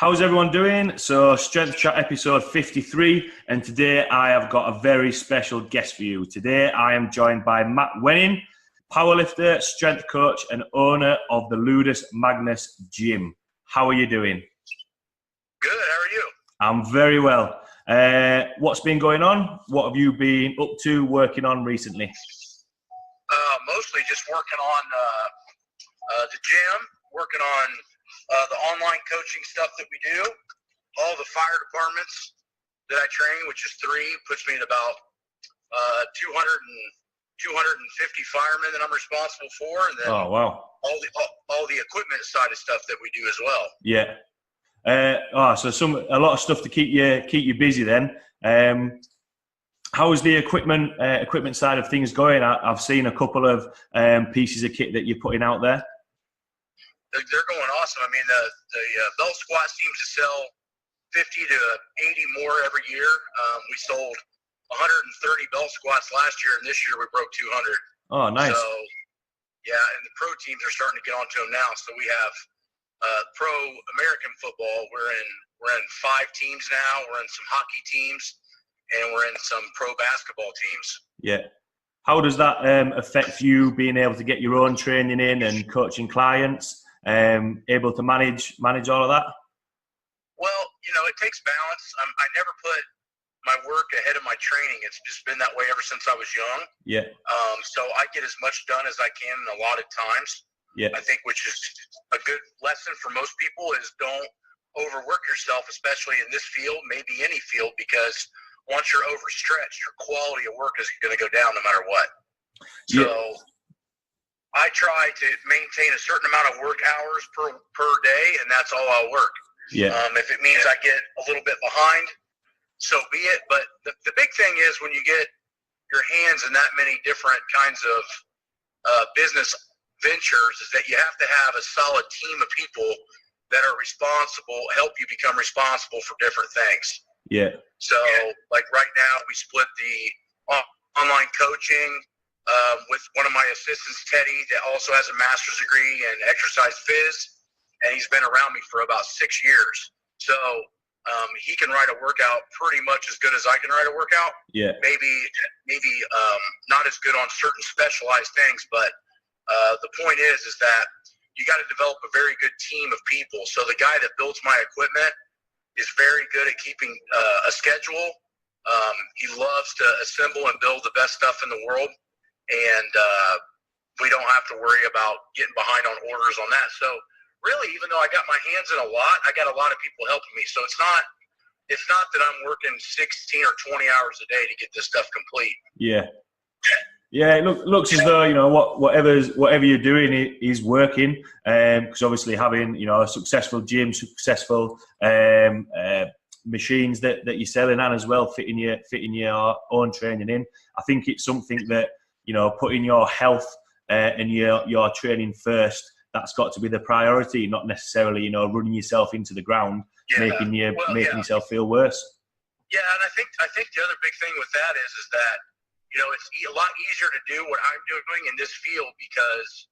How's everyone doing? So, Strength Chat episode 53, and today I have got a very special guest for you. Today I am joined by Matt Wenning, powerlifter, strength coach, and owner of the Ludus Magnus Gym. How are you doing? Good, how are you? I'm very well. What's been going on? What have you been up to, working on recently? Mostly just working on the gym, working on the online coaching stuff that we do. All the fire departments that I train, which is 3, puts me at about 250 firemen that I'm responsible for. And then Oh, wow. all the equipment side of stuff that we do as well. Yeah. So a lot of stuff to keep you busy then. How is the equipment side of things going? I've seen a couple of pieces of kit that you're putting out there. They're going awesome. I mean, the belt squat seems to sell 50 to 80 more every year. We sold 130 belt squats last year, and this year we broke 200. Oh, nice. So, yeah, and the pro teams are starting to get onto them now. So we have pro American football. We're in 5 teams now. We're in some hockey teams, and we're in some pro basketball teams. Yeah. How does that affect you being able to get your own training in and coaching clients? Able to manage all of that? Well, it takes balance. I never put my work ahead of my training. It's just been that way ever since I was young. Yeah. So I get as much done as I can in allotted times. Yeah. I think, which is a good lesson for most people, is don't overwork yourself, especially in this field, maybe any field, because once you're overstretched, your quality of work is going to go down no matter what. So I try to maintain a certain amount of work hours per day, and that's all I'll work. Yeah. If it means I get a little bit behind, so be it. But the big thing is when you get your hands in that many different kinds of business ventures, is that you have to have a solid team of people that are responsible, help you become responsible for different things. Yeah. So, like right now, we split the online coaching with one of my assistants, Teddy, that also has a master's degree in exercise phys, and he's been around me for about 6 years. So he can write a workout pretty much as good as I can write a workout. Yeah. Maybe not as good on certain specialized things, but the point is that you got to develop a very good team of people. So the guy that builds my equipment is very good at keeping a schedule. He loves to assemble and build the best stuff in the world, and we don't have to worry about getting behind on orders on that. So really, even though I got my hands in a lot, I got a lot of people helping me. So it's not that I'm working 16 or 20 hours a day to get this stuff complete. Yeah. Yeah, it looks as though whatever you're doing is working. Because obviously having a successful gym, successful machines that you're selling on as well, fitting your own training in. I think it's something that putting your health and your training first. That's got to be the priority, not necessarily running yourself into the ground, making yourself feel worse. Yeah, and I think the other big thing with that is that it's a lot easier to do what I'm doing in this field, because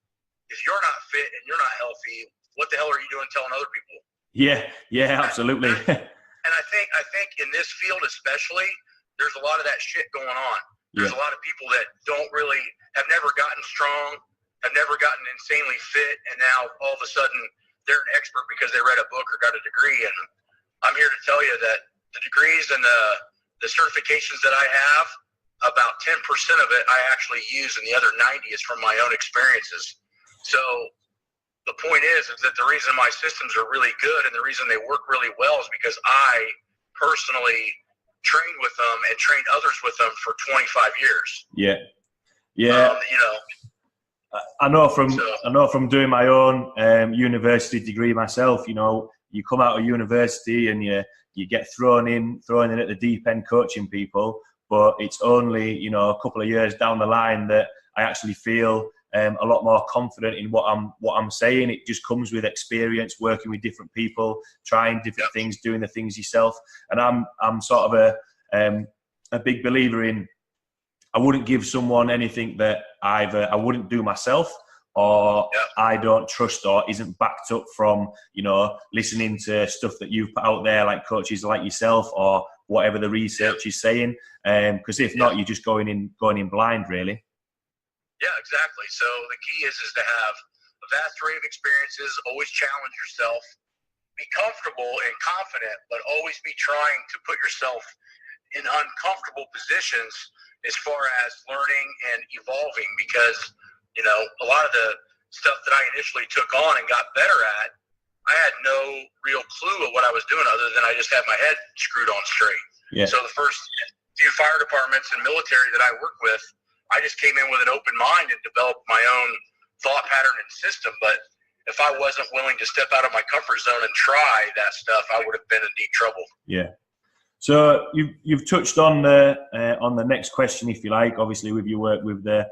if you're not fit and you're not healthy, what the hell are you doing telling other people? Yeah, absolutely. And I think in this field especially, there's a lot of that shit going on. There's a lot of people that have never gotten strong, have never gotten insanely fit, and now all of a sudden they're an expert because they read a book or got a degree. And I'm here to tell you that the degrees and the certifications that I have, about 10% of it I actually use, and the other 90 is from my own experiences. So the point is that the reason my systems are really good and the reason they work really well is because I personally trained with them and trained others with them for 25 years. Yeah. I know from doing my own university degree myself. You come out of university and you get thrown in at the deep end coaching people. But it's only, a couple of years down the line that I actually feel a lot more confident in what I'm saying. It just comes with experience, working with different people, trying different things, doing the things yourself. And I'm sort of a big believer in, I wouldn't give someone anything that I wouldn't do myself, or I don't trust, or isn't backed up from, you know, listening to stuff that you've put out there, like coaches like yourself, or whatever the research is saying. Because if not, you're just going in blind, really. Yeah, exactly. So the key is to have a vast array of experiences, always challenge yourself, be comfortable and confident, but always be trying to put yourself in uncomfortable positions as far as learning and evolving, because, you know, a lot of the stuff that I initially took on and got better at, I had no real clue of what I was doing other than I just had my head screwed on straight. Yeah. So the first few fire departments and military that I worked with, I just came in with an open mind and developed my own thought pattern and system. But if I wasn't willing to step out of my comfort zone and try that stuff, I would have been in deep trouble. Yeah. So you've touched on the next question, if you like. Obviously, with your work with the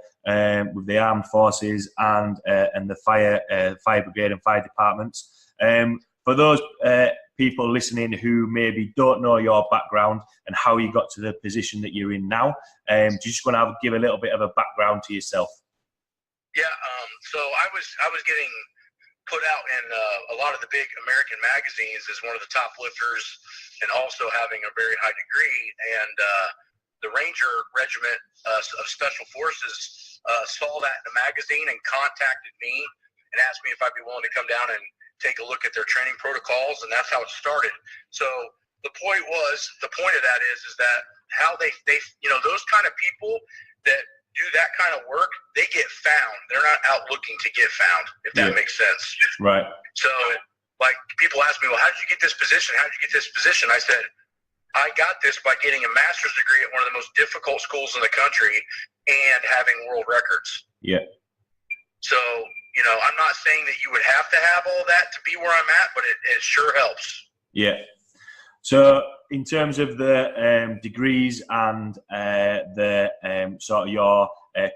armed forces and the fire brigade and fire departments. For those people listening who maybe don't know your background and how you got to the position that you're in now, do you just want to give a little bit of a background to yourself? Yeah. So I was getting put out in a lot of the big American magazines as one of the top lifters, and also having a very high degree. And the Ranger Regiment of Special Forces saw that in the magazine and contacted me and asked me if I'd be willing to come down and take a look at their training protocols, and that's how it started. So the point of that is that how they you know, those kind of people that do that kind of work, they get found. They're not out looking to get found, if that makes sense. Right. So, like, people ask me, well, how did you get this position? How did you get this position? I said, I got this by getting a master's degree at one of the most difficult schools in the country and having world records. Yeah. So, you know, I'm not saying that you would have to have all that to be where I'm at, but it sure helps. Yeah. So in terms of the degrees and the sort of your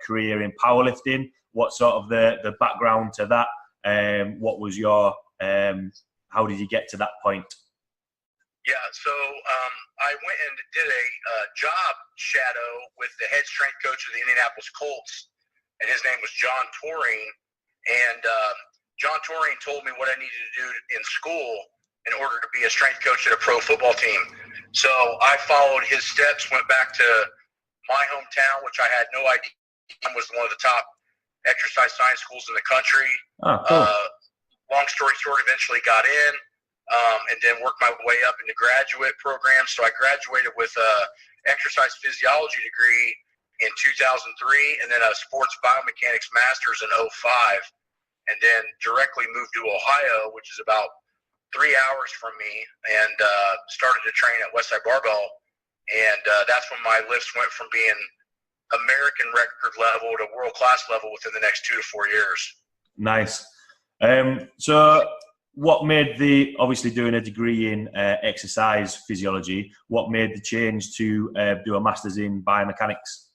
career in powerlifting, what sort of the background to that? What was your how did you get to that point? Yeah, so I went and did a job shadow with the head strength coach of the Indianapolis Colts, and his name was John Torring. And John Torring told me what I needed to do in school in order to be a strength coach at a pro football team. So I followed his steps, went back to my hometown, which I had no idea was one of the top exercise science schools in the country. Oh, cool. Long story short, eventually got in, and then worked my way up into graduate programs. So I graduated with a exercise physiology degree in 2003, and then a sports biomechanics master's in 2005, and then directly moved to Ohio, which is about 3 hours from me, and started to train at Westside Barbell. And that's when my lifts went from being American record level to world-class level within the next 2 to 4 years. Nice. So what made obviously doing a degree in exercise physiology, what made the change to do a master's in biomechanics?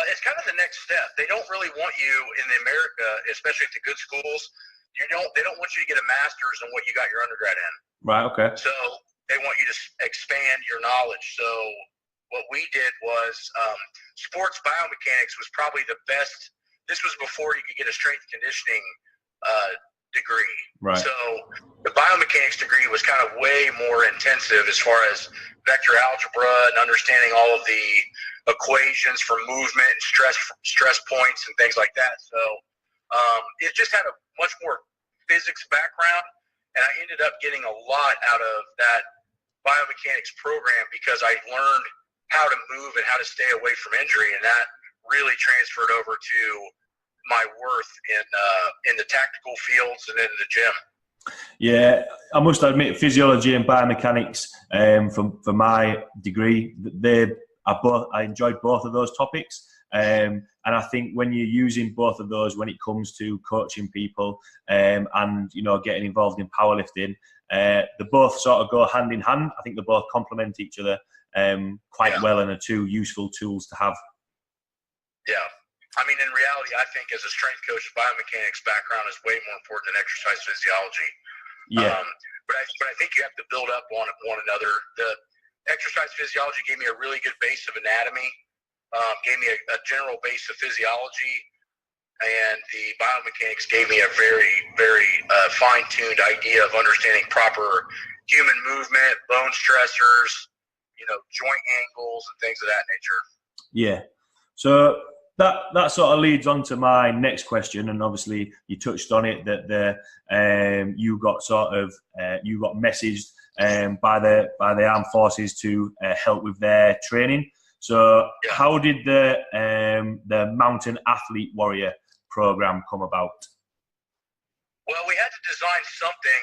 It's kind of the next step. They don't really want you in America, especially at the good schools. They don't want you to get a master's in what you got your undergrad in. Right. Okay. So they want you to expand your knowledge. So what we did was sports biomechanics was probably the best. This was before you could get a strength conditioning degree. Right. So the biomechanics degree was kind of way more intensive as far as vector algebra and understanding all of the equations for movement and stress points and things like that. So it just had a much more physics background, and I ended up getting a lot out of that biomechanics program because I learned how to move and how to stay away from injury, and that really transferred over to my worth in the tactical fields and in the gym. Yeah, I must admit, physiology and biomechanics, for my degree, I enjoyed both of those topics. And I think when you're using both of those, when it comes to coaching people and you know, getting involved in powerlifting, they both sort of go hand in hand. I think they both complement each other quite well and are two useful tools to have. Yeah. I mean, in reality, I think as a strength coach, biomechanics background is way more important than exercise physiology. Yeah. But I think you have to build up on one another. The exercise physiology gave me a really good base of anatomy, gave me a general base of physiology, and the biomechanics gave me a very, very fine-tuned idea of understanding proper human movement, bone stressors, joint angles and things of that nature. Yeah. So that sort of leads on to my next question, and obviously you touched on it that you got messaged by the armed forces to help with their training. So yeah. How did the Mountain Athlete Warrior program come about? Well, we had to design something.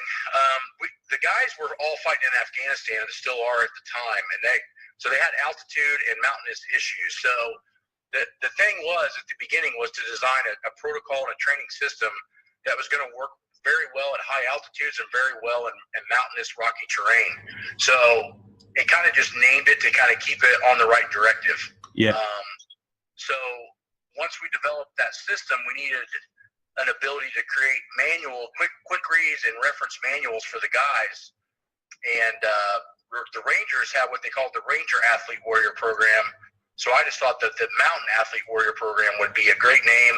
The guys were all fighting in Afghanistan and still are at the time, and they had altitude and mountainous issues. So the thing was at the beginning was to design a protocol and a training system that was going to work very well at high altitudes and very well in mountainous rocky terrain. So it kind of just named it to kind of keep it on the right directive. Yeah. So once we developed that system, we needed an ability to create quick reads and reference manuals for the guys. And the Rangers have what they call the Ranger Athlete Warrior program. So I just thought that the Mountain Athlete Warrior program would be a great name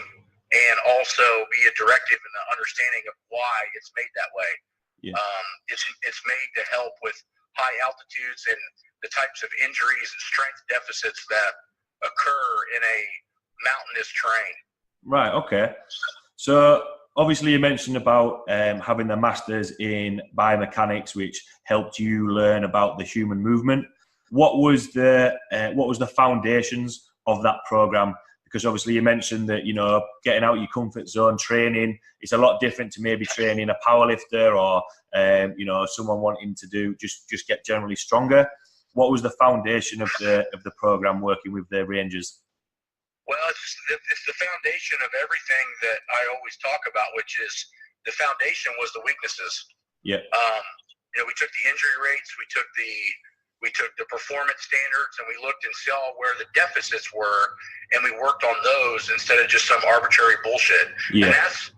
and also be a directive in the understanding of why it's made that way. Yeah. It's made to help with high altitudes and the types of injuries and strength deficits that occur in a mountainous terrain. Right, okay. So obviously you mentioned about having the masters in biomechanics, which helped you learn about the human movement. What was the foundations of that program? Because obviously you mentioned that getting out your comfort zone, training, it's a lot different to maybe training a powerlifter or someone wanting to just get generally stronger. What was the foundation of the program working with the Rangers? Well, it's the foundation of everything that I always talk about, which is the foundation was the weaknesses. Yeah. We took the injury rates, we took the performance standards, and we looked and saw where the deficits were, and we worked on those instead of just some arbitrary bullshit. Yeah. And that's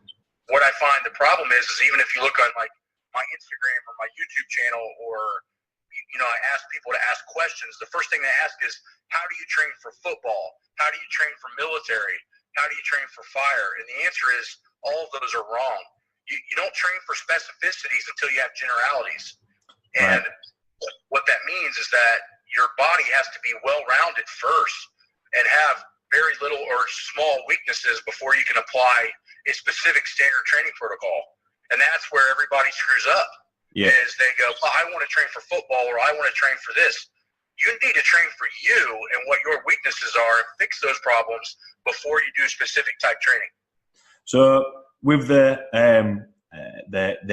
what I find the problem is even if you look on like my Instagram or my YouTube channel, or I ask people to ask questions, the first thing they ask is, how do you train for football? How do you train for military? How do you train for fire? And the answer is all of those are wrong. You don't train for specificities until you have generalities. And what that means is that your body has to be well-rounded first and have very little or small weaknesses before you can apply a specific standard training protocol. And that's where everybody screws up. Yeah. Is they go, well, I want to train for football or I want to train for this. You need to train for you and what your weaknesses are and fix those problems before you do specific type training. So with the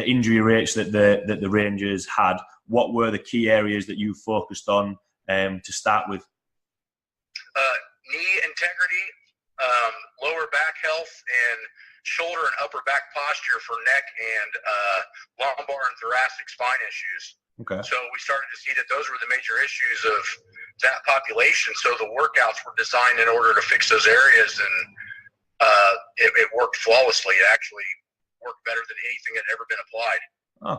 injury rates that the Rangers had, what were the key areas that you focused on to start with? Knee integrity, lower back health, and shoulder and upper back posture for neck and lumbar and thoracic spine issues. Okay. So we started to see that those were the major issues of that population. So the workouts were designed in order to fix those areas, and it worked flawlessly. It actually worked better than anything that had ever been applied.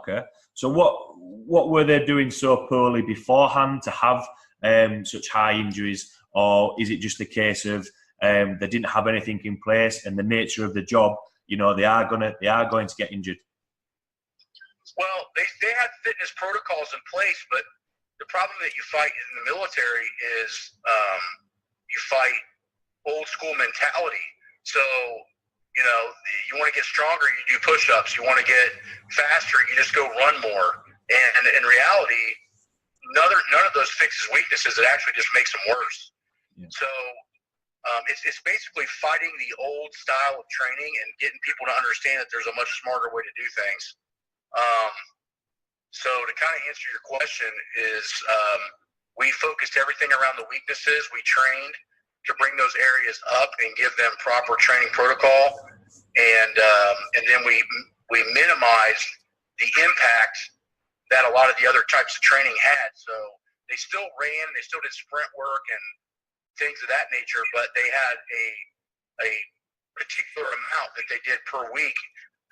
Okay. So what were they doing so poorly beforehand to have such high injuries, or is it just a case of they didn't have anything in place and the nature of the job, they are going to get injured? Well, they had fitness protocols in place, but the problem that you fight in the military is you fight old school mentality. So, you want to get stronger, you do push-ups. You want to get faster, you just go run more. And in reality, none of those fixes weaknesses. It actually just makes them worse. Yeah. So it's basically fighting the old style of training and getting people to understand that there's a much smarter way to do things. So to kind of answer your question is we focused everything around the weaknesses. We trained to bring those areas up and give them proper training protocol, and then we minimized the impact that a lot of the other types of training had. So they still ran, they still did sprint work and things of that nature, but they had a particular amount that they did per week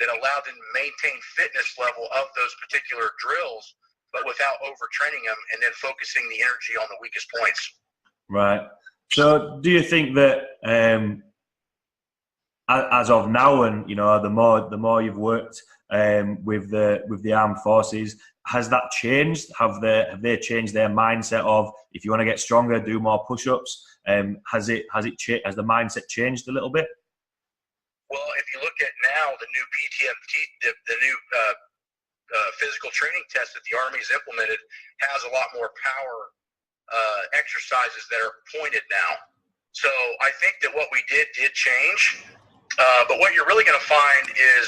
that allowed them to maintain fitness level of those particular drills, but without overtraining them and then focusing the energy on the weakest points. Right. So do you think that as of now, and the more you've worked with the armed forces, has that changed? Have they changed their mindset of, if you want to get stronger, do more push-ups? Has the mindset changed a little bit? Well, if you look at now the new PTFT, the new physical training test that the Army's implemented has a lot more power exercises that are pointed now. So I think that what we did change. But what you're really going to find is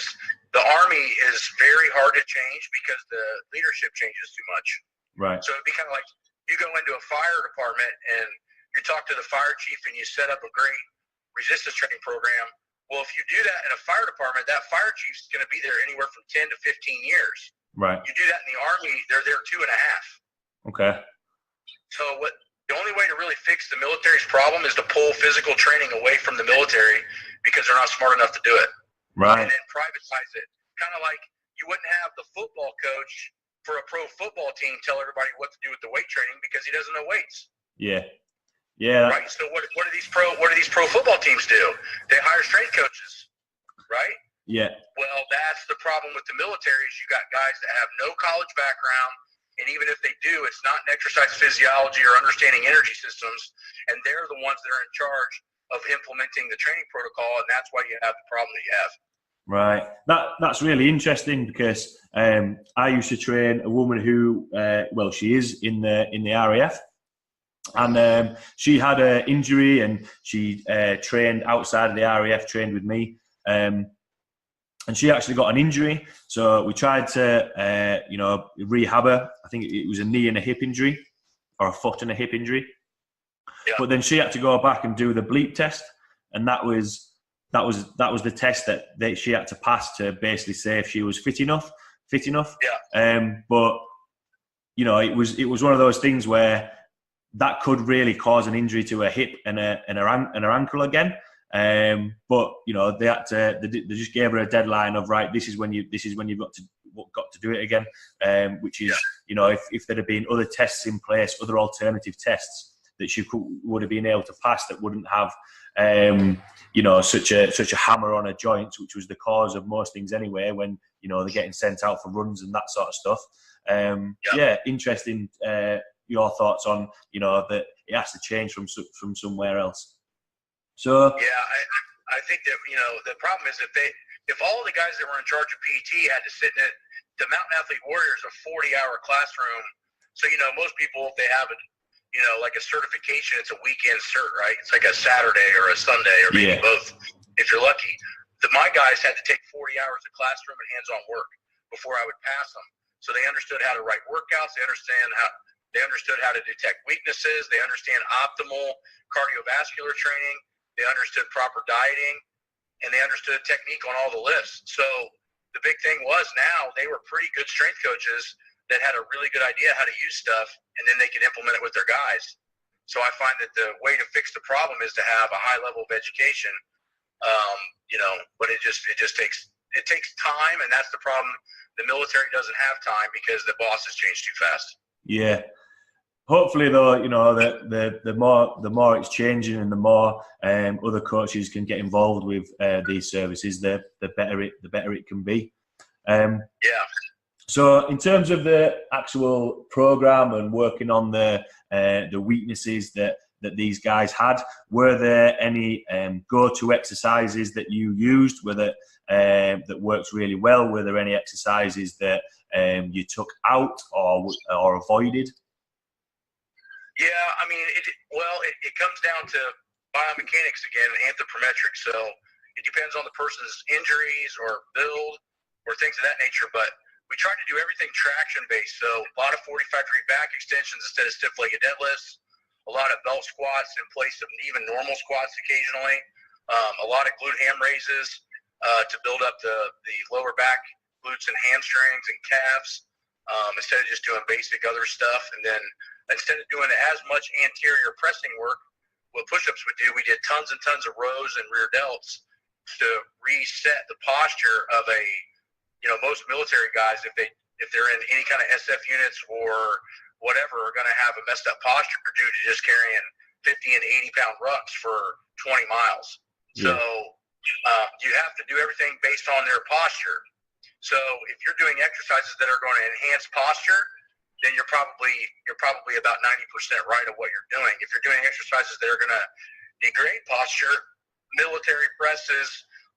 the Army is very hard to change because the leadership changes too much. Right. So it'd be kind of like you go into a fire department and you talk to the fire chief and you set up a great resistance training program. Well, if you do that in a fire department, that fire chief's going to be there anywhere from 10 to 15 years. Right. You do that in the Army, they're there 2.5. Okay. So the only way to really fix the military's problem is to pull physical training away from the military because they're not smart enough to do it. Right. And then privatize it. Kind of like you wouldn't have the football coach for a pro football team tell everybody what to do with the weight training because he doesn't know weights. Yeah. Yeah. Right. So what do these pro football teams do? They hire strength coaches, right? Yeah. Well, that's the problem with the military is you got guys that have no college background, and even if they do, it's not in exercise physiology or understanding energy systems, and they're the ones that are in charge of implementing the training protocol, and that's why you have the problem that you have. Right. That's really interesting because I used to train a woman who, she is in the RAF. And she had an injury, and she trained outside of the RAF, trained with me, and she actually got an injury. So we tried to, rehab her. I think it was a knee and a hip injury, or a foot and a hip injury. Yeah. But then she had to go back and do the bleep test, and that was the test that she had to pass to basically say if she was fit enough. Yeah. But it was one of those things where that could really cause an injury to her hip and her ankle again. But they had to. They just gave her a deadline of, right, this is when you've got to do it again. Which is, if there had been other tests in place, other alternative tests that she would have been able to pass, that wouldn't have such a hammer on her joints, which was the cause of most things anyway. When they're getting sent out for runs and that sort of stuff. Interesting. Your thoughts on that it has to change from somewhere else. So I think that the problem is if all the guys that were in charge of PT had to sit in it, the Mountain Athlete Warriors a 40-hour classroom. So most people, if they have like a certification, it's a weekend cert, right? It's like a Saturday or a Sunday or maybe both if you're lucky. My guys had to take 40 hours of classroom and hands-on work before I would pass them. So they understood how to write workouts. They understood how to detect weaknesses. They understand optimal cardiovascular training. They understood proper dieting, and they understood technique on all the lifts. So the big thing was now they were pretty good strength coaches that had a really good idea how to use stuff, and then they could implement it with their guys. So I find that the way to fix the problem is to have a high level of education, but it takes time, and that's the problem. The military doesn't have time because the bosses change too fast. Yeah. Hopefully, though, the more it's changing and the more other coaches can get involved with these services, the better it can be. So, in terms of the actual program and working on the weaknesses that these guys had, were there any go-to exercises that you used? That worked really well? Were there any exercises that you took out or avoided? Yeah, I mean, it comes down to biomechanics again and anthropometrics. So it depends on the person's injuries or build or things of that nature. But we try to do everything traction-based. So a lot of 45-degree back extensions instead of stiff-legged deadlifts, a lot of belt squats in place of even normal squats occasionally, a lot of glute ham raises to build up the lower back, glutes and hamstrings and calves instead of just doing basic other stuff. And then instead of doing as much anterior pressing work, what push-ups would do, we did tons and tons of rows and rear delts to reset the posture of most military guys, if they're in any kind of SF units or whatever, are going to have a messed up posture due to just carrying 50 and 80 pound rucks for 20 miles. So You have to do everything based on their posture. So if you're doing exercises that are going to enhance posture, then you're probably about 90% right of what you're doing. If you're doing exercises that are going to degrade posture, military presses,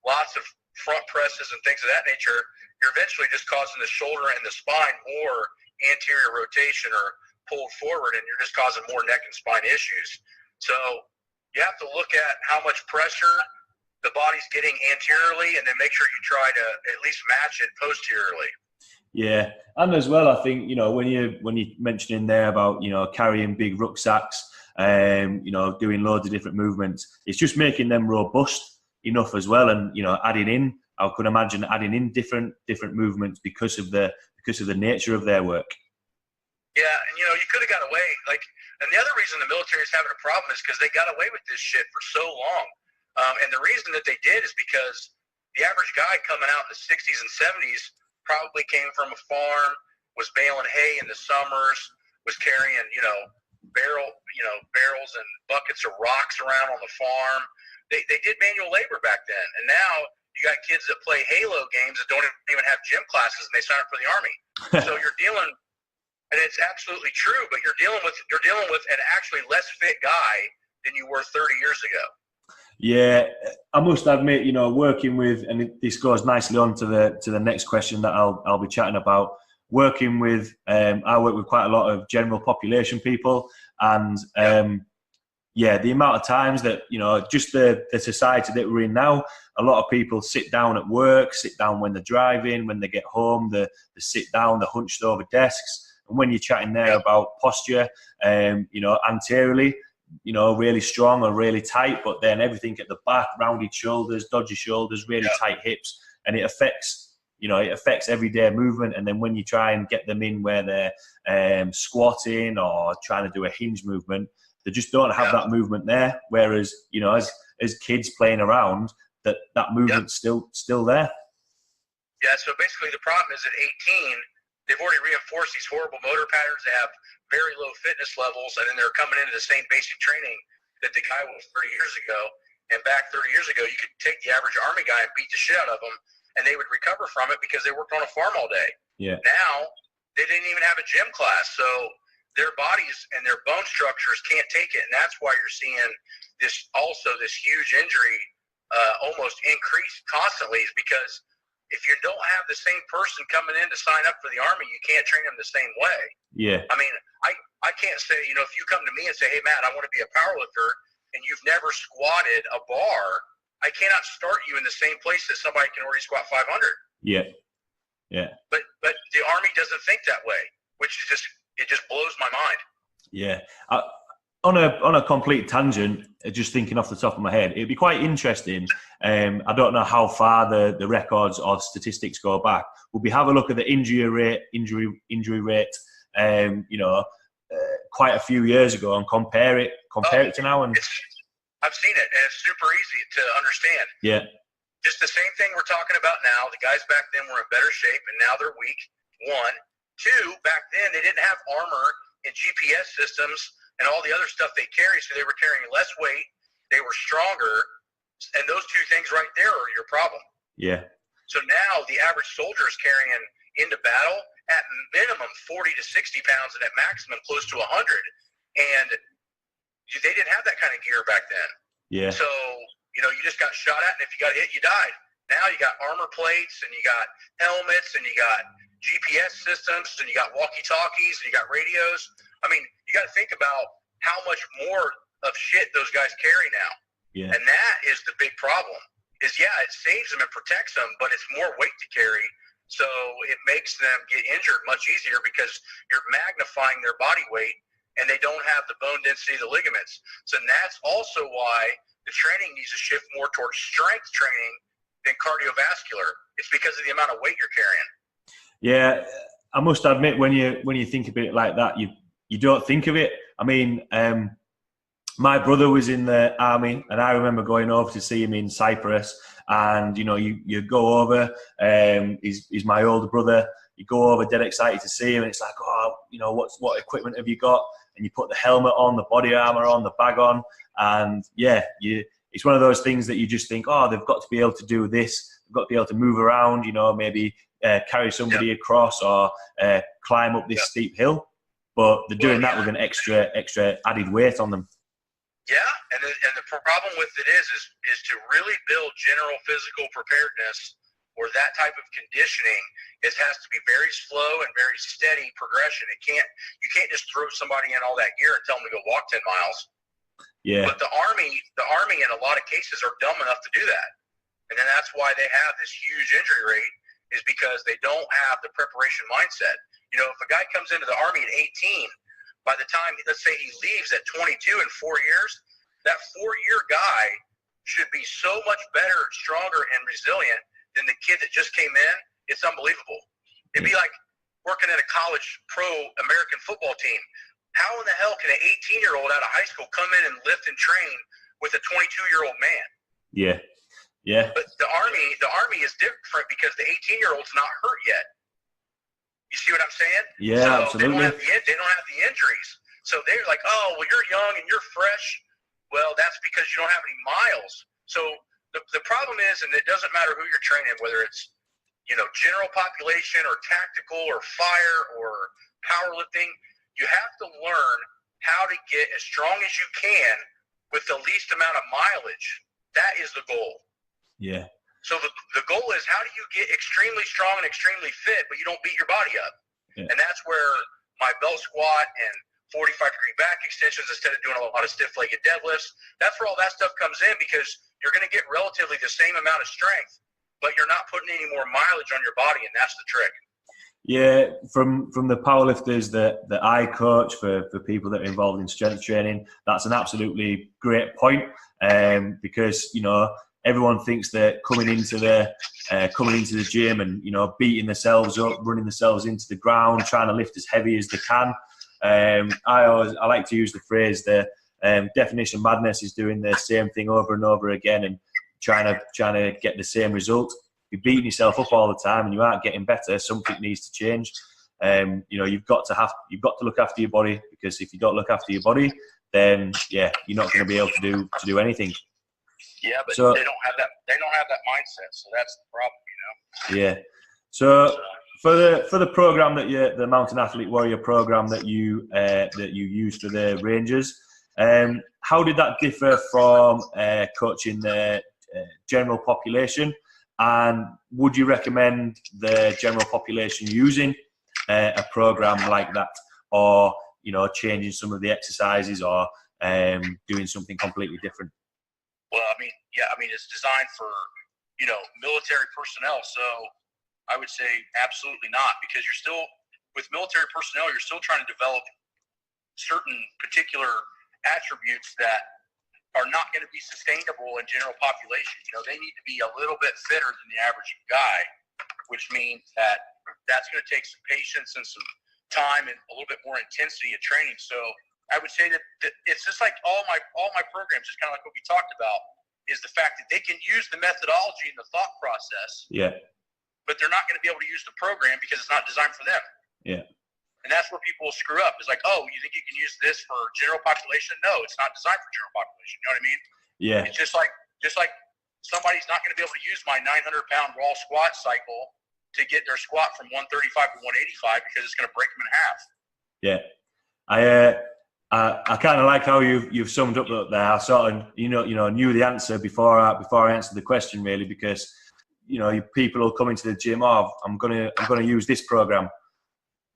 lots of front presses and things of that nature, you're eventually just causing the shoulder and the spine more anterior rotation or pulled forward, and you're just causing more neck and spine issues. So you have to look at how much pressure the body's getting anteriorly, and then make sure you try to at least match it posteriorly. Yeah, and as well, I think, you know, when you're mentioning there about, you know, carrying big rucksacks, you know, doing loads of different movements, it's just making them robust enough as well, and, you know, adding in, I could imagine adding in different movements because of the nature of their work. Yeah, and you know, you could have got away, and the other reason the military is having a problem is because they got away with this shit for so long. And the reason that they did is because the average guy coming out in the 60s and 70s probably came from a farm, was baling hay in the summers, was carrying, barrels and buckets of rocks around on the farm. They did manual labor back then. And now you got kids that play Halo games that don't even have gym classes, and they sign up for the Army. So you're dealing, and it's absolutely true, but you're dealing with an actually less fit guy than you were 30 years ago. Yeah, I must admit, you know, working with, and this goes nicely on to the next question that I'll be chatting about. Working with, I work with quite a lot of general population people, and the amount of times that, you know, just the society that we're in now, a lot of people sit down at work, sit down when they're driving, when they get home, they sit down, they're hunched over desks, and when you're chatting there about posture, you know, anteriorly, you know, really strong or really tight, but then everything at the back, rounded shoulders, dodgy shoulders, really tight hips, and it affects everyday movement. And then when you try and get them in where they're squatting or trying to do a hinge movement, they just don't have that movement there. Whereas, you know, as kids playing around, that movement's still there. Yeah, so basically the problem is at 18, they've already reinforced these horrible motor patterns. They have very low fitness levels, and then they're coming into the same basic training that the guy was 30 years ago. And back 30 years ago, you could take the average Army guy and beat the shit out of them, and they would recover from it because they worked on a farm all day. Yeah. Now, they didn't even have a gym class, so their bodies and their bone structures can't take it, and that's why you're seeing this huge injury almost increase constantly, is because if you don't have the same person coming in to sign up for the Army, you can't train them the same way. Yeah. I mean, I can't say, you know, if you come to me and say, hey, Matt, I want to be a powerlifter, and you've never squatted a bar, I cannot start you in the same place that somebody can already squat 500. Yeah. Yeah. But the Army doesn't think that way, which is just blows my mind. Yeah. On a complete tangent, just thinking off the top of my head, it'd be quite interesting. I don't know how far the records or statistics go back. Would we have a look at the injury rate, you know, quite a few years ago, and compare it to now? And I've seen it, and it's super easy to understand. Yeah. Just the same thing we're talking about now. The guys back then were in better shape, and now they're weak. 1, 2, back then they didn't have armor and GPS systems and all the other stuff they carry, so they were carrying less weight, they were stronger, and those two things right there are your problem. Yeah. So now the average soldier is carrying into battle at minimum 40 to 60 pounds, and at maximum close to 100, and they didn't have that kind of gear back then. Yeah. So, you know, you just got shot at, and if you got hit, you died. Now you got armor plates, and you got helmets, and you got GPS systems, and you got walkie-talkies, and you got radios. I mean, you got to think about how much more of shit those guys carry now. Yeah. And that is the big problem. It saves them and protects them, but it's more weight to carry. So it makes them get injured much easier because you're magnifying their body weight, and they don't have the bone density of the ligaments. So that's also why the training needs to shift more towards strength training than cardiovascular. It's because of the amount of weight you're carrying. Yeah, I must admit, when you think of it like that, you don't think of it. I mean, my brother was in the Army, and I remember going over to see him in Cyprus. And you know, you go over. He's my older brother. You go over, dead excited to see him, and it's like, oh, you know, what equipment have you got? And you put the helmet on, the body armor on, the bag on, and yeah, it's one of those things that you just think, oh, they've got to be able to do this, they've got to be able to move around, maybe carry somebody across or climb up this steep hill. But they're doing that with an extra added weight on them. Yeah, and the problem with it is to really build general physical preparedness or that type of conditioning. It has to be very slow and very steady progression. You can't just throw somebody in all that gear and tell them to go walk 10 miles. Yeah. But the army in a lot of cases are dumb enough to do that, and then that's why they have this huge injury rate, is because they don't have the preparation mindset. If a guy comes into the Army at 18, by the time, let's say he leaves at 22 in 4 years, that 4-year guy should be so much better, stronger, and resilient than the kid that just came in. It's unbelievable. It'd be like working at a college pro American football team. How in the hell can an 18-year-old out of high school come in and lift and train with a 22-year-old man? Yeah. Yeah. But the Army is different because the 18-year-old's not hurt yet. You see what I'm saying? Yeah, so absolutely. They don't have the injuries. So they're like, oh, well, you're young and you're fresh. Well, that's because you don't have any miles. So the problem is, and it doesn't matter who you're training, whether it's, general population or tactical or fire or powerlifting, you have to learn how to get as strong as you can with the least amount of mileage. That is the goal. Yeah. So the goal is, how do you get extremely strong and extremely fit, but you don't beat your body up? Yeah. And that's where my belt squat and 45-degree back extensions instead of doing a lot of stiff-legged deadlifts, that's where all that stuff comes in, because you're going to get relatively the same amount of strength, but you're not putting any more mileage on your body, and that's the trick. Yeah, from the powerlifters that I coach, for people that are involved in strength training, that's an absolutely great point, because, everyone thinks that coming into the gym and beating themselves up, running themselves into the ground, trying to lift as heavy as they can. I like to use the phrase, the definition of madness is doing the same thing over and over again and trying to get the same result. You're beating yourself up all the time and you aren't getting better. Something needs to change. You've got to look after your body, because if you don't look after your body, then you're not going to be able to do anything. Yeah, but they don't have that. They don't have that mindset, so that's the problem, Yeah. So for the program the Mountain Athlete Warrior program that you use for the Rangers, how did that differ from coaching the general population? And would you recommend the general population using a program like that, or changing some of the exercises, or doing something completely different? Well, it's designed for, military personnel. So I would say absolutely not, because with military personnel, you're still trying to develop certain particular attributes that are not going to be sustainable in general population. They need to be a little bit fitter than the average guy, which means that's going to take some patience and some time and a little bit more intensity of training. So I would say that it's just like all my programs, just kind of like what we talked about, is the fact that they can use the methodology and the thought process. Yeah. But they're not going to be able to use the program because it's not designed for them. Yeah. And that's where people will screw up. It's like, oh, you think you can use this for general population? No, it's not designed for general population. You know what I mean? Yeah. It's just like somebody's not going to be able to use my 900-pound raw squat cycle to get their squat from 135 to 185 because it's going to break them in half. Yeah. I kind of like how you've summed up there. I sort of knew the answer before I answered the question, really, because people will come into the gym. Oh, I'm gonna use this program.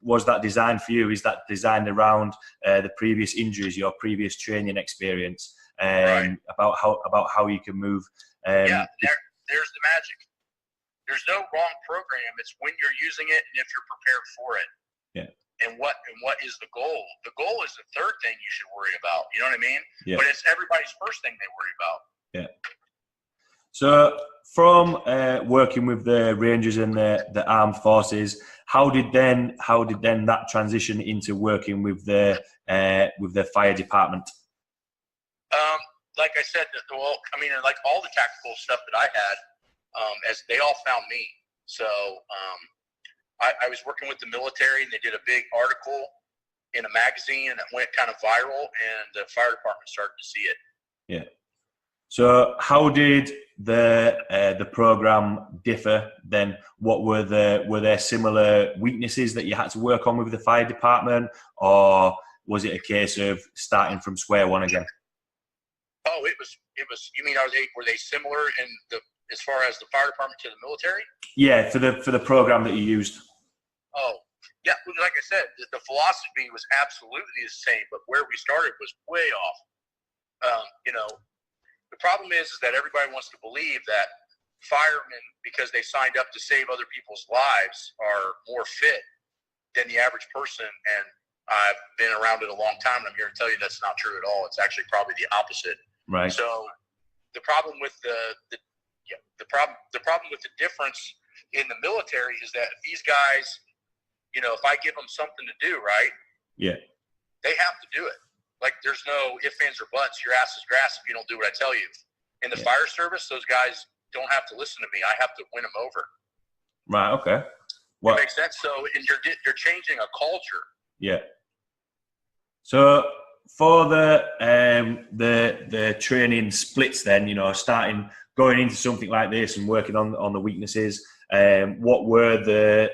Was that designed for you? Is that designed around the previous injuries, your previous training experience, right. about how you can move? There's the magic. There's no wrong program. It's when you're using it and if you're prepared for it. Yeah. And what is the goal? The goal is the third thing you should worry about. You know what I mean? Yeah. But it's everybody's first thing they worry about. Yeah. So from working with the Rangers and the armed forces, how did then that transition into working with the fire department? Like I said, like all the tactical stuff that I had, as they all found me. So I was working with the military, and they did a big article in a magazine, and it went kind of viral, and the fire department started to see it. Yeah. So how did the program differ then? What were there similar weaknesses that you had to work on with the fire department, or was it a case of starting from square one again? Oh, it was. You mean were they similar as far as the fire department to the military? Yeah, for the program that you used. Oh, yeah. Like I said, the philosophy was absolutely the same, but where we started was way off. The problem is that everybody wants to believe that firemen, because they signed up to save other people's lives, are more fit than the average person. And I've been around it a long time, and I'm here to tell you that's not true at all. It's actually probably the opposite. Right. So the problem with the problem with the difference in the military is that these guys, if I give them something to do, right? Yeah. They have to do it. Like, there's no ifs, ands, or buts. Your ass is grass if you don't do what I tell you. In the fire service, those guys don't have to listen to me. I have to win them over. Right. Okay. That makes sense. So, and you're changing a culture. Yeah. So for the training splits, then going into something like this and working on the weaknesses, what were the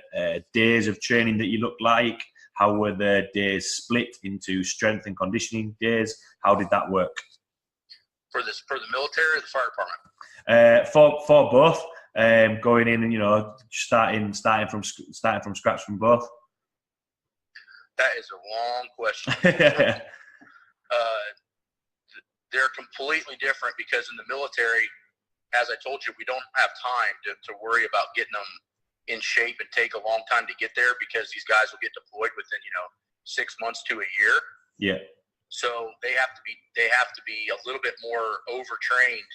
days of training that you looked like? How were the days split into strength and conditioning days? How did that work? For the military or the fire department? For both, going in and starting from scratch from both. That is a long question. They're completely different because in the military, as I told you, we don't have time to worry about getting them in shape and take a long time to get there because these guys will get deployed within 6 months to a year. Yeah. So they have to be a little bit more overtrained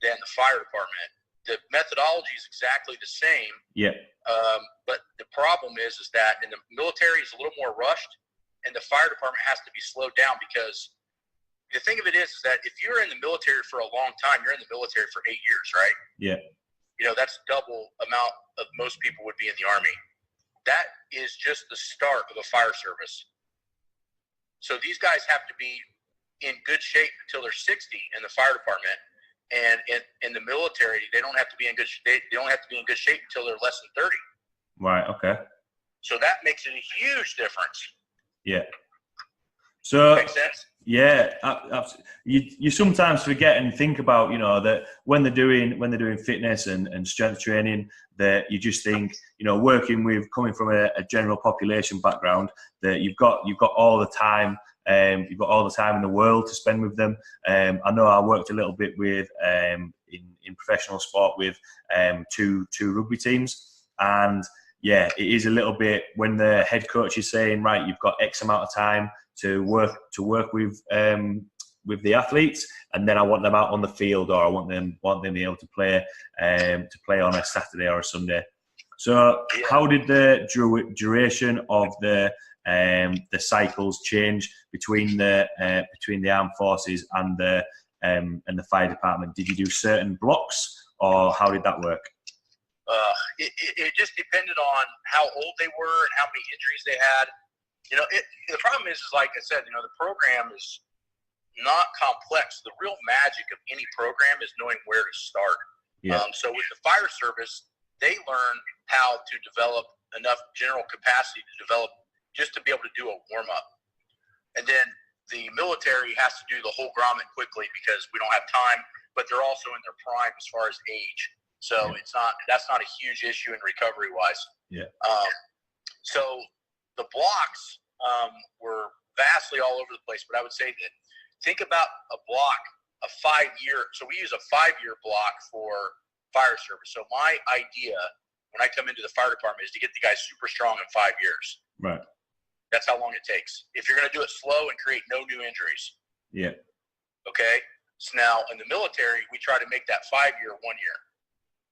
than the fire department. The methodology is exactly the same. Yeah. But the problem is that in the military is a little more rushed, and the fire department has to be slowed down because the thing of it is that if you're in the military for a long time, you're in the military for 8 years, right? Yeah. That's double amount of most people would be in the Army. That is just the start of a fire service. So these guys have to be in good shape until they're 60 in the fire department, and in the military, they don't have to be in good shape. They don't have to be in good shape until they're less than 30. Right. Okay. So that makes it a huge difference. Yeah. So makes sense. Yeah, you sometimes forget and think about that when they're doing fitness and strength training, that you just think coming from a general population background, that you've got all the time, you've got all the time in the world to spend with them. I know I worked a little bit with in professional sport with two rugby teams, and yeah, it is a little bit when the head coach is saying, right, you've got X amount of time to work with the athletes, and then I want them out on the field, or I want them to be able to play on a Saturday or a Sunday. So, how did the duration of the cycles change between the armed forces and the fire department? Did you do certain blocks, or how did that work? It just depended on how old they were and how many injuries they had. The problem is like I said, the program is not complex. The real magic of any program is knowing where to start. Yeah. So with the fire service, they learn how to develop enough general capacity to develop just to be able to do a warm-up. And then the military has to do the whole grommet quickly because we don't have time, but they're also in their prime as far as age. So that's not a huge issue in recovery-wise. Yeah. So the blocks were vastly all over the place, but I would say that think about a block, a 5-year. So we use a 5-year block for fire service. So my idea when I come into the fire department is to get the guys super strong in 5 years. Right. That's how long it takes. If you're going to do it slow and create no new injuries. Yeah. Okay. So now in the military, we try to make that 5-year 1 year.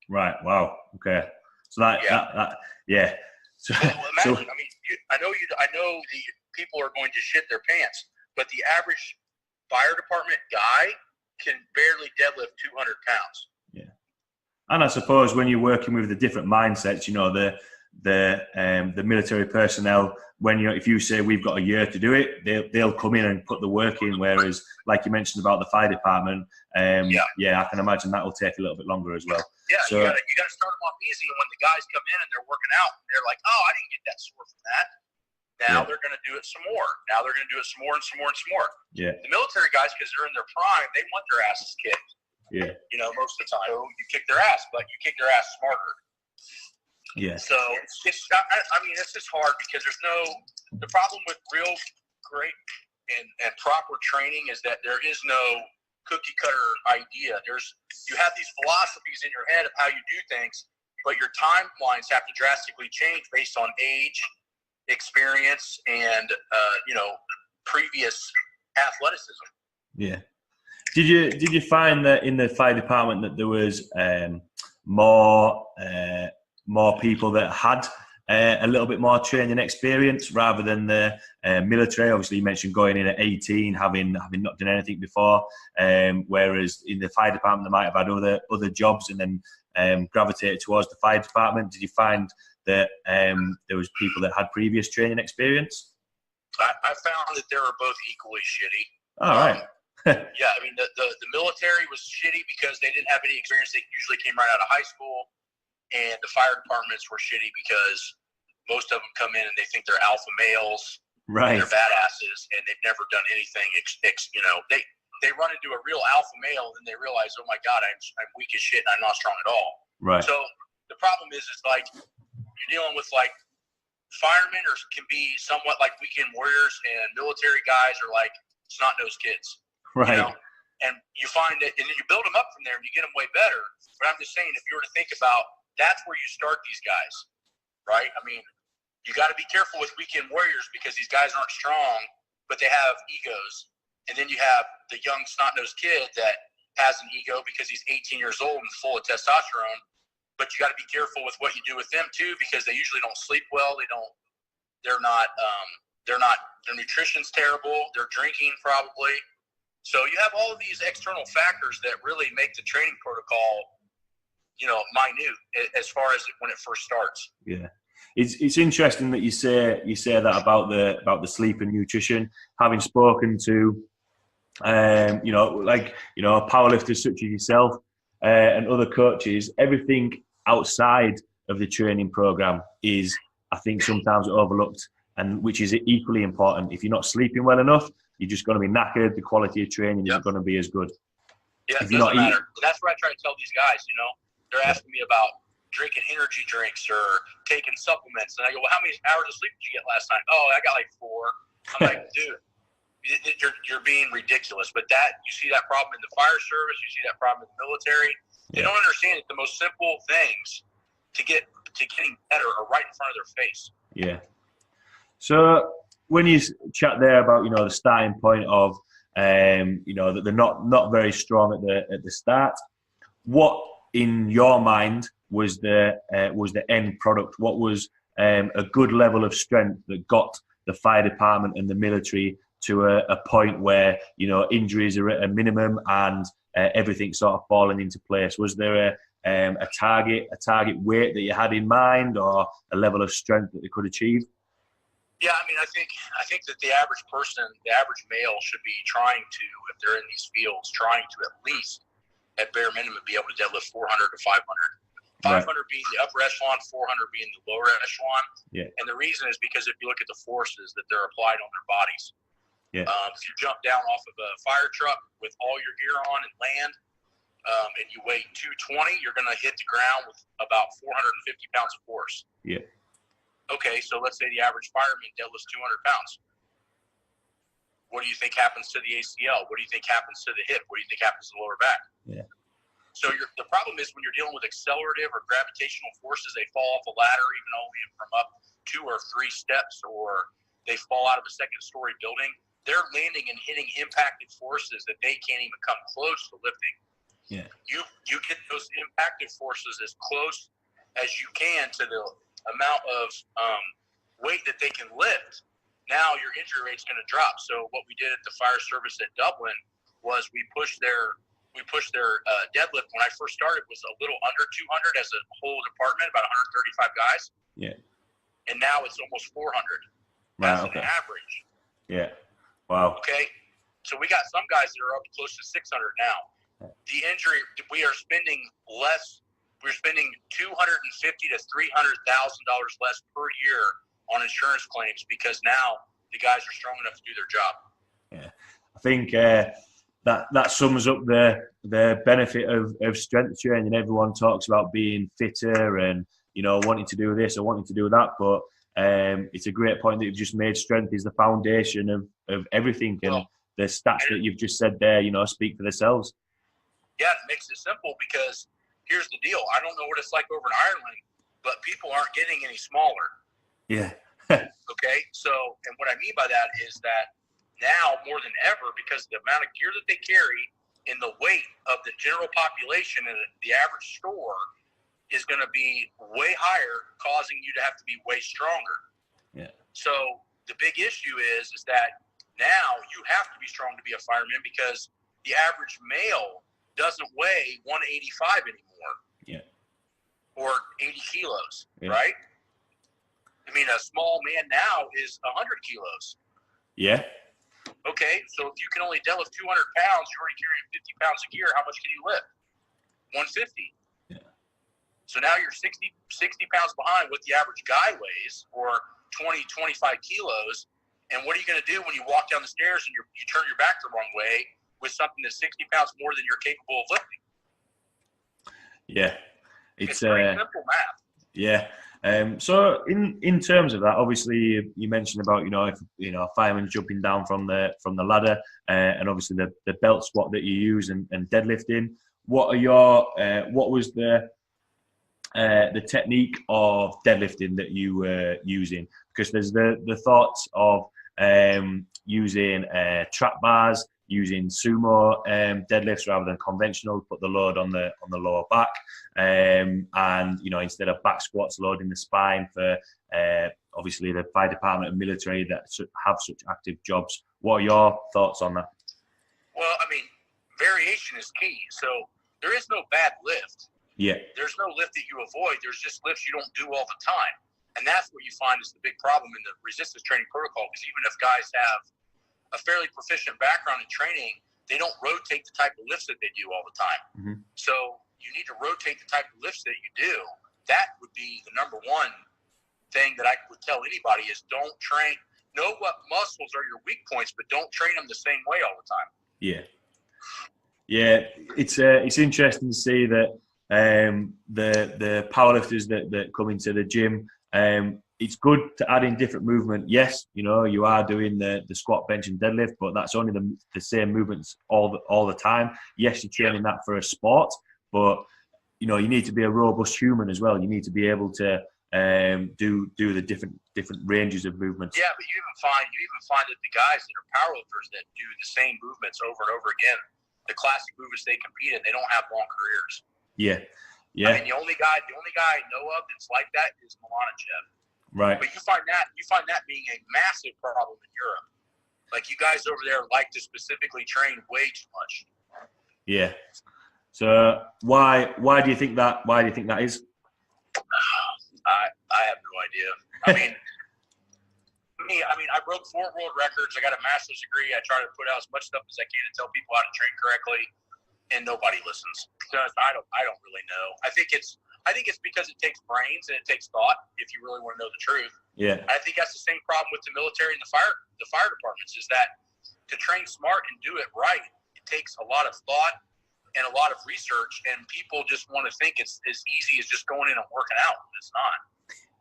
Right. Wow. Okay. So that. So, well, imagine. I mean, I know the people are going to shit their pants, but the average fire department guy can barely deadlift 200 pounds. Yeah. And I suppose when you're working with the different mindsets, the military personnel, if you say we've got a year to do it, they'll come in and put the work in. Whereas, like you mentioned about the fire department, I can imagine that will take a little bit longer as well. Yeah, so, you gotta start them off easy, and when the guys come in and they're working out, they're like, "Oh, I didn't get that sore from that." Now they're going to do it some more. Now they're going to do it some more and some more and some more. Yeah. The military guys, because they're in their prime, they want their asses kicked. Yeah. You know, most of the time, you kick their ass, but you kick their ass smarter. Yeah. So it's just hard because the problem with real great and proper training is that there is no cookie cutter idea. You have these philosophies in your head of how you do things, but your timelines have to drastically change based on age, experience, and previous athleticism. Yeah. Did you find that in the fire department that there was more people that had a little bit more training experience rather than the military? Obviously, you mentioned going in at 18, having not done anything before, whereas in the fire department they might have had other jobs and then gravitated towards the fire department. Did you find that there was people that had previous training experience? I found that they were both equally shitty. All right. Yeah, I mean, the military was shitty because they didn't have any experience. They usually came right out of high school. And the fire departments were shitty because most of them come in and they think they're alpha males. Right. They're badasses, and they've never done anything. They run into a real alpha male, and they realize, oh my God, I'm weak as shit, and I'm not strong at all. Right. So the problem is like you're dealing with like firemen can be somewhat like weekend warriors, and military guys are like snot-nosed kids. Right. You know? And you find that, and then you build them up from there, and you get them way better. But I'm just saying, if you were to think about, that's where you start these guys, right? I mean, you got to be careful with weekend warriors because these guys aren't strong, but they have egos. And then you have the young snot-nosed kid that has an ego because he's 18 years old and full of testosterone. But you got to be careful with what you do with them too, because they usually don't sleep well. Their nutrition's terrible. They're drinking probably. So you have all of these external factors that really make the training protocol, minute as far as when it first starts. Yeah, it's interesting that you say that about the sleep and nutrition. Having spoken to, powerlifters such as yourself and other coaches, everything outside of the training program is, I think, sometimes overlooked, and which is equally important. If you're not sleeping well enough, you're just going to be knackered. The quality of training isn't going to be as good. Yeah, it doesn't matter. That's what I try to tell these guys, They're asking me about drinking energy drinks or taking supplements. And I go, well, how many hours of sleep did you get last night? Oh, I got like 4. I'm like, dude, you're being ridiculous. But you see that problem in the fire service. You see that problem in the military. They don't understand that the most simple things to getting better are right in front of their face. Yeah. So when you chat there about, the starting point of, that they're not very strong at the start, what in your mind was the end product? What was a good level of strength that got the fire department and the military to a point where injuries are at a minimum and everything's sort of falling into place? Was there a target weight that you had in mind, or a level of strength that they could achieve? Yeah, I mean, I think that the average person, the average male, should be trying to, if they're in these fields, trying to at least, at bare minimum, be able to deadlift 400 to 500. 500 being the upper echelon, 400 being the lower echelon. Yeah. And the reason is because if you look at the forces that they're applied on their bodies, if you jump down off of a fire truck with all your gear on and land, and you weigh 220, you're going to hit the ground with about 450 pounds of force. Yeah. Okay, so let's say the average fireman deadlifts 200 pounds. What do you think happens to the ACL? What do you think happens to the hip? What do you think happens to the lower back? Yeah. So the problem is when you're dealing with accelerative or gravitational forces, they fall off a ladder even only from up 2 or 3 steps, or they fall out of a second-story building. They're landing and hitting impacted forces that they can't even come close to lifting. Yeah. You get those impacted forces as close as you can to the amount of weight that they can lift. Now your injury rate's going to drop. So what we did at the fire service at Dublin was we pushed their deadlift when I first started was a little under 200 as a whole department, about 135 guys. Yeah. and now it's almost 400 as an average. Yeah. Wow. Okay. So we got some guys that are up close to 600 now. The injury, we are spending less. We're spending $250,000 to $300,000 less per year on insurance claims because now the guys are strong enough to do their job. Yeah, I think that sums up the benefit of strength training. Everyone talks about being fitter and wanting to do this or wanting to do that, but it's a great point that you've just made. Strength is the foundation of everything, and the stats that you've just said there, speak for themselves. Yeah, it makes it simple because here's the deal. I don't know what it's like over in Ireland, but people aren't getting any smaller. Yeah. Okay, so, and what I mean by that is that now more than ever, because the amount of gear that they carry and the weight of the general population in the average store is going to be way higher, causing you to have to be way stronger. Yeah. So the big issue is that now you have to be strong to be a fireman because the average male doesn't weigh 185 anymore. Yeah. Or 80 kilos, right? I mean, a small man now is 100 kilos. Yeah. Okay, so if you can only deadlift 200 pounds, you're already carrying 50 pounds of gear. How much can you lift? 150. Yeah. So now you're 60 pounds behind what the average guy weighs, or 20, 25 kilos. And what are you going to do when you walk down the stairs and you turn your back the wrong way with something that's 60 pounds more than you're capable of lifting? Yeah. It's pretty simple math. Yeah. So in terms of that, obviously you mentioned about if firemen jumping down from the ladder, and obviously the belt squat that you use and deadlifting. What was the technique of deadlifting that you were using? Because there's the thoughts of using trap bars, using sumo deadlifts rather than conventional, put the load on the lower back, and instead of back squats, loading the spine for obviously the fire department and military that have such active jobs. What are your thoughts on that? Well, I mean, variation is key. So there is no bad lift. Yeah. There's no lift that you avoid. There's just lifts you don't do all the time. And that's what you find is the big problem in the resistance training protocol, because even if guys have a fairly proficient background in training, they don't rotate the type of lifts that they do all the time. Mm-hmm. So you need to rotate the type of lifts that you do. That would be the number one thing that I would tell anybody is don't train. Know what muscles are your weak points, but don't train them the same way all the time. Yeah. Yeah, it's interesting to see that the powerlifters that come into the gym, it's good to add in different movement. Yes, you are doing the squat, bench, and deadlift, but that's only the same movements all the time. Yes, you're training that for a sport, but you need to be a robust human as well. You need to be able to do the different ranges of movements. Yeah, but you even find that the guys that are powerlifters that do the same movements over and over again, the classic movements they compete in, they don't have long careers. Yeah. Yeah. I mean, the only guy I know of that's like that is Milanachev. Right. But you find that being a massive problem in Europe. Like, you guys over there like to specifically train way too much. Yeah. So why do you think that? Why do you think that is? I have no idea. I broke 4 world records. I got a master's degree. I try to put out as much stuff as I can to tell people how to train correctly, and nobody listens. So I don't really know. I think it's because it takes brains and it takes thought if you really want to know the truth. Yeah. I think that's the same problem with the military and the fire departments, is that to train smart and do it right, it takes a lot of thought and a lot of research, and people just want to think it's as easy as just going in and working out. It's not.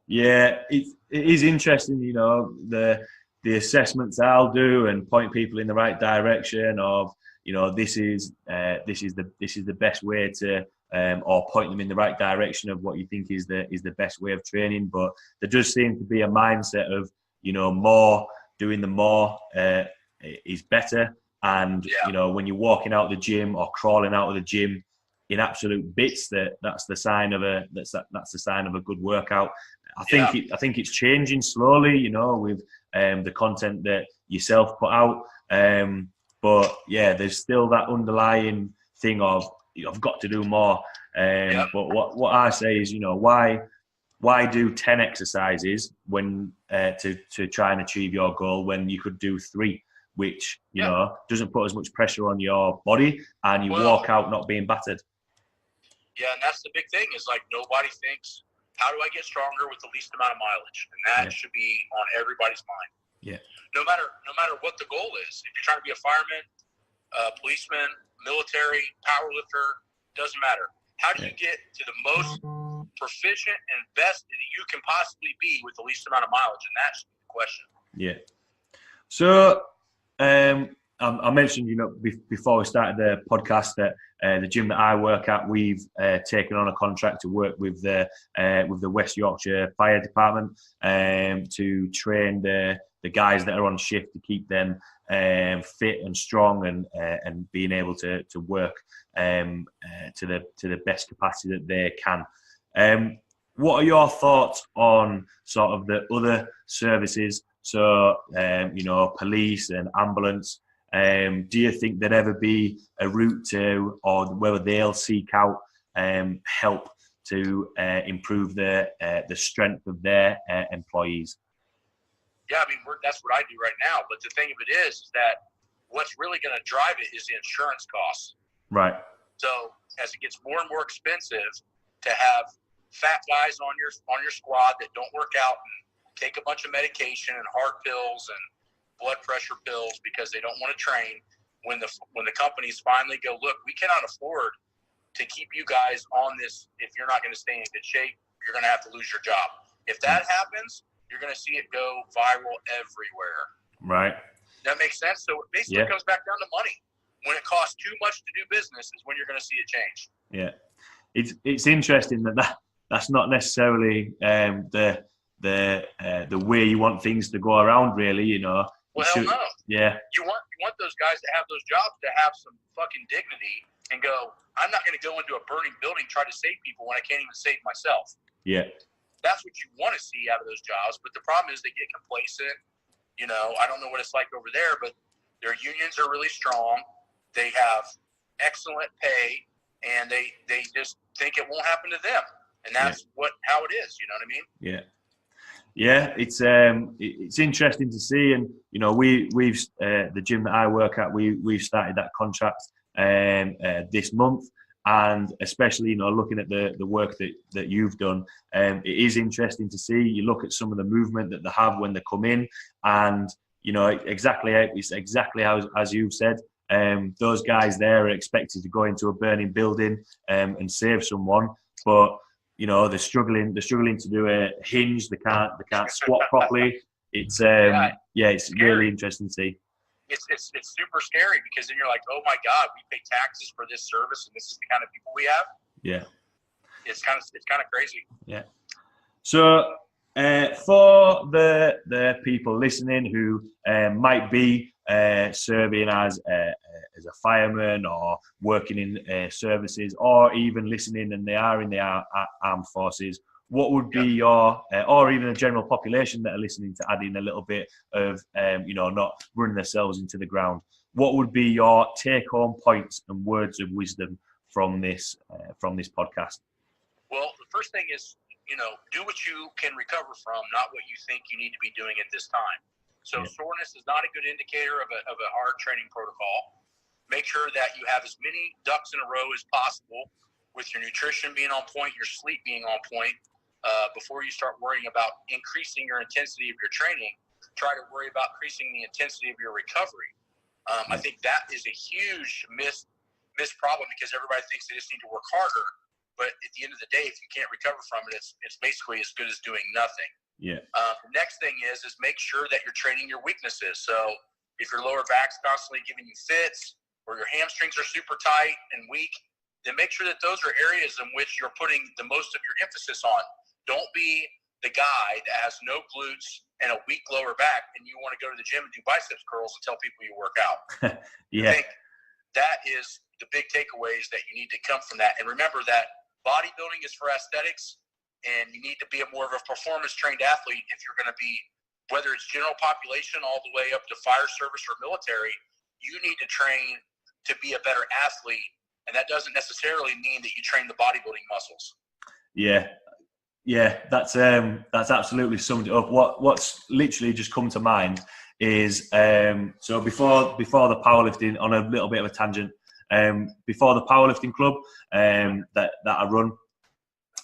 Yeah, it is interesting, the assessments I'll do and point people in the right direction of, this is the best way to, or point them in the right direction of what you think is the best way of training. But there does seem to be a mindset of, doing the more is better. And, when you're walking out the gym or crawling out of the gym in absolute bits, that's the sign of that's the sign of a good workout. I think it's changing slowly, with the content that yourself put out. But yeah, there's still that underlying thing of I've got to do more. But what I say is, why why do 10 exercises when to try and achieve your goal when you could do 3, which you know doesn't put as much pressure on your body, and you walk out not being battered. Yeah, and that's the big thing is like nobody thinks, how do I get stronger with the least amount of mileage? And that should be on everybody's mind. Yeah. No matter what the goal is. If you're trying to be a fireman, policeman, military, powerlifter, doesn't matter. How do you get to the most proficient and best that you can possibly be with the least amount of mileage? And that's the question. Yeah. So I mentioned, you know, before we started the podcast that the gym that I work at, we've taken on a contract to work with the West Yorkshire Fire Department to train the guys that are on shift to keep them fit and strong and being able to work to the best capacity that they can. What are your thoughts on sort of the other services? So, you know, police and ambulance. Do you think there'd ever be a route to, or whether they'll seek out help to improve the strength of their employees? Yeah, I mean, that's what I do right now. But the thing of it is that what's really going to drive it is the insurance costs. Right. So as it gets more and more expensive to have fat guys on your squad that don't work out and take a bunch of medication and heart pills and blood pressure pills because they don't want to train, when the companies finally go, look, we cannot afford to keep you guys on this. If you're not going to stay in good shape, you're going to have to lose your job. If that happens, you're going to see it go viral everywhere. Right. That makes sense. So it basically comes back down to money. When it costs too much to do business is when you're going to see it change. Yeah. It's interesting that's not necessarily the way you want things to go around, really, you know. Well, hell no. Yeah. You want those guys that have those jobs to have some fucking dignity and go, I'm not going to go into a burning building try to save people when I can't even save myself. Yeah. That's what you want to see out of those jobs. But the problem is they get complacent. You know, I don't know what it's like over there, but their unions are really strong. They have excellent pay, and they just think it won't happen to them. And that's how it is. You know what I mean? Yeah. Yeah, it's interesting to see, and you know, we've the gym that I work at, we've started that contract this month, and especially, you know, looking at the work that you've done, it is interesting to see. You look at some of the movement that they have when they come in, and you know, it's exactly as you've said. Those guys there are expected to go into a burning building and save someone, but you know, they're struggling to do a hinge. They can't squat properly. It's it's really interesting to see. It's super scary because then you're like, oh my God, we pay taxes for this service, and this is the kind of people we have. Yeah, it's kind of crazy. Yeah. So for the people listening who might be serving as a fireman or working in services, or even listening and they are in the armed forces, what would be your, or even the general population that are listening, to add in a little bit of, you know, not running themselves into the ground, what would be your take-home points and words of wisdom from this podcast? Well, the first thing is, you know, do what you can recover from, not what you think you need to be doing at this time. So soreness is not a good indicator of a hard training protocol. Make sure that you have as many ducks in a row as possible, with your nutrition being on point, your sleep being on point, before you start worrying about increasing your intensity of your training. Try to worry about increasing the intensity of your recovery. I think that is a huge missed problem, because everybody thinks they just need to work harder. But at the end of the day, if you can't recover from it, it's basically as good as doing nothing. Yeah. The next thing is make sure that you're training your weaknesses. So if your lower back's constantly giving you fits, or your hamstrings are super tight and weak, then make sure that those are areas in which you're putting the most of your emphasis on. Don't be the guy that has no glutes and a weak lower back, and you want to go to the gym and do biceps curls and tell people you work out. Yeah. I think that is the big takeaways that you need to come from that. And remember that bodybuilding is for aesthetics, and you need to be more of a performance-trained athlete if you're going to be, whether it's general population all the way up to fire service or military. You need to train to be a better athlete, and that doesn't necessarily mean that you train the bodybuilding muscles. Yeah, Yeah, that's absolutely summed it up. What's literally just come to mind is so before the powerlifting, on a little bit of a tangent, before the powerlifting club that I run,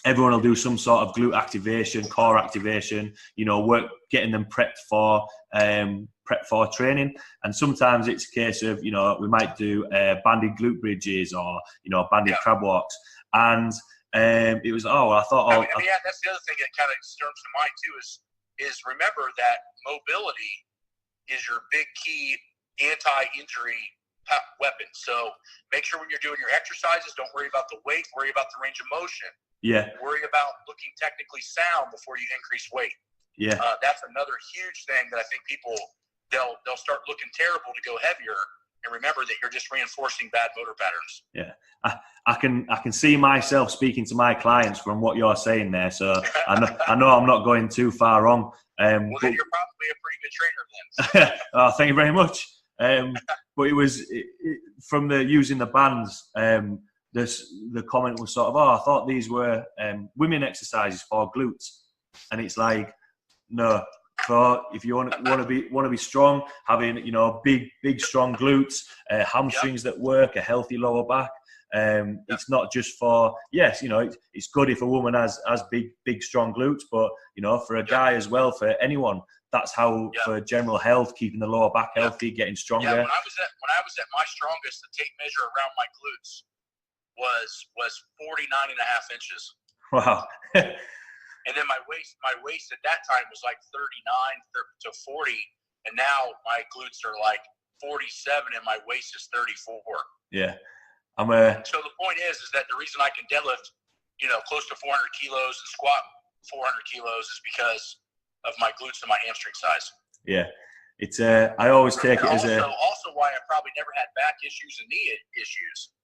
everyone will do some sort of glute activation, core activation, work getting them prepped for training. And sometimes it's a case of, we might do banded glute bridges or, banded crab walks. And it was, I thought... that's the other thing that kind of stirs to mind too is remember that mobility is your big key anti-injury weapon. So make sure when you're doing your exercises, don't worry about the weight, worry about the range of motion. Yeah. Worry about looking technically sound before you increase weight. Yeah. That's another huge thing that I think people, they'll start looking terrible to go heavier, and remember that you're just reinforcing bad motor patterns. Yeah. I can see myself speaking to my clients from what you're saying there, so I know I'm not going too far wrong. Then you're probably a pretty good trainer then. Oh, thank you very much. But it was from the using the bands. The comment was sort of, I thought these were women exercises for glutes, and it's like, no. For if you want to be strong, having big strong glutes, hamstrings that work, a healthy lower back. It's not just for it's good if a woman has big strong glutes, but for a guy as well, for anyone, that's how for general health, keeping the lower back healthy, getting stronger. Yeah, when I was at my strongest, the tape measure around my glutes was 49.5 inches. Wow. And then my waist at that time was like 39 to 40, and now my glutes are like 47, and my waist is 34. Yeah, So the point is that the reason I can deadlift, close to 400 kilos and squat 400 kilos is because of my glutes and my hamstring size. Yeah, it's I always take it as also why I probably never had back issues and knee issues.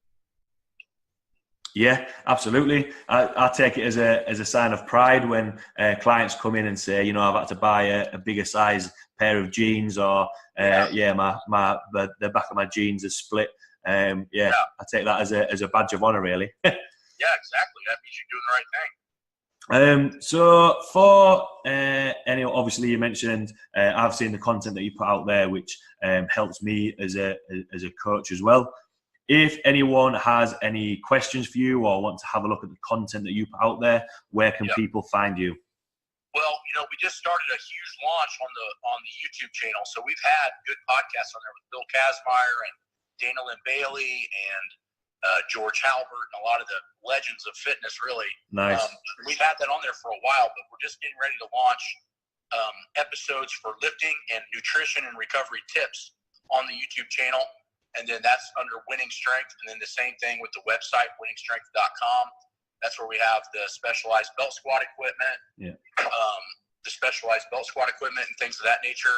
Yeah, absolutely. I take it as a sign of pride when clients come in and say, I've had to buy a bigger size pair of jeans, or the back of my jeans is split. I take that as a badge of honor, really. Yeah, exactly. That means you're doing the right thing. So for obviously you mentioned I've seen the content that you put out there, which helps me as a coach as well. If anyone has any questions for you or want to have a look at the content that you put out there, where can people find you? Well, we just started a huge launch on the YouTube channel. So we've had good podcasts on there with Bill Kazmaier and Dana Lynn Bailey and George Halbert and a lot of the legends of fitness, really. Nice. We've had that on there for a while, but we're just getting ready to launch episodes for lifting and nutrition and recovery tips on the YouTube channel. And then that's under Wenning Strength. And then the same thing with the website, wenningstrength.com. That's where we have the specialized belt squat equipment, the specialized belt squat equipment and things of that nature,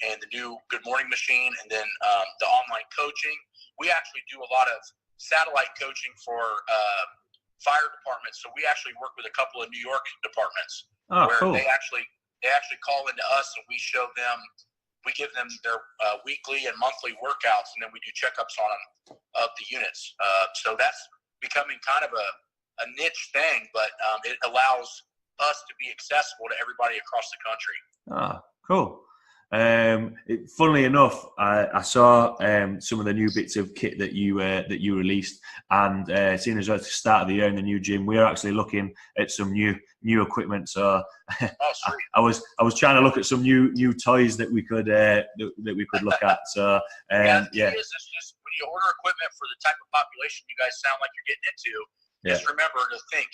and the new Good Morning machine, and then the online coaching. We actually do a lot of satellite coaching for fire departments. So we actually work with a couple of New York departments where they actually call into us, and we show them. We give them their weekly and monthly workouts, and then we do checkups on them of the units. So that's becoming kind of a niche thing, but it allows us to be accessible to everybody across the country. Cool. Funnily enough, I saw some of the new bits of kit that you released, and seeing as well at the start of the year in the new gym, we're actually looking at some new equipment. So I was trying to look at some new toys that we could look at. So the key is just when you order equipment for the type of population you guys sound like you're getting into, just remember to think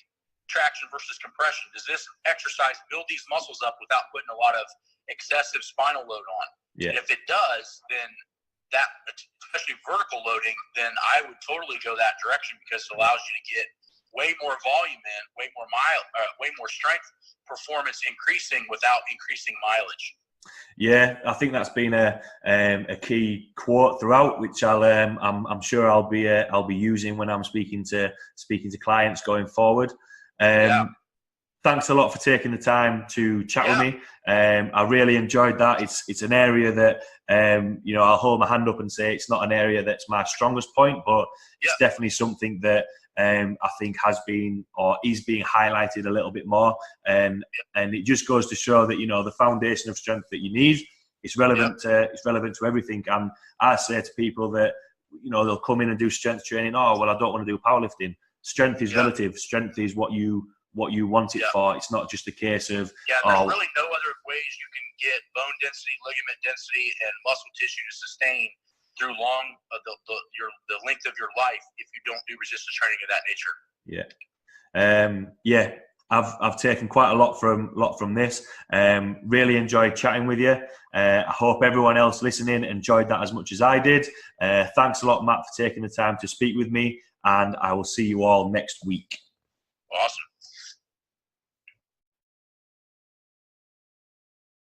traction versus compression. Does this exercise build these muscles up without putting a lot of excessive spinal load on? And if it does, then that, especially vertical loading, then I would totally go that direction, because it allows you to get way more volume in, way more strength performance increasing without increasing mileage. Yeah, I think that's been a key quote throughout, which I'm sure I'll be using when I'm speaking to clients going forward. thanks a lot for taking the time to chat with me. I really enjoyed that. It's an area that, you know, I'll hold my hand up and say it's not an area that's my strongest point, but it's definitely something that I think has been or is being highlighted a little bit more. And it just goes to show that, you know, the foundation of strength that you need, it's relevant to everything. And I say to people that, you know, they'll come in and do strength training. Oh, well, I don't want to do powerlifting. Strength is relative. Strength is what you want it for. It's not just a case of there's really no other ways you can get bone density, ligament density, and muscle tissue to sustain through the length of your life if you don't do resistance training of that nature. I've taken quite a lot from this. Really enjoyed chatting with you. I hope everyone else listening enjoyed that as much as I did. Thanks a lot, Matt, for taking the time to speak with me, and I will see you all next week. Awesome.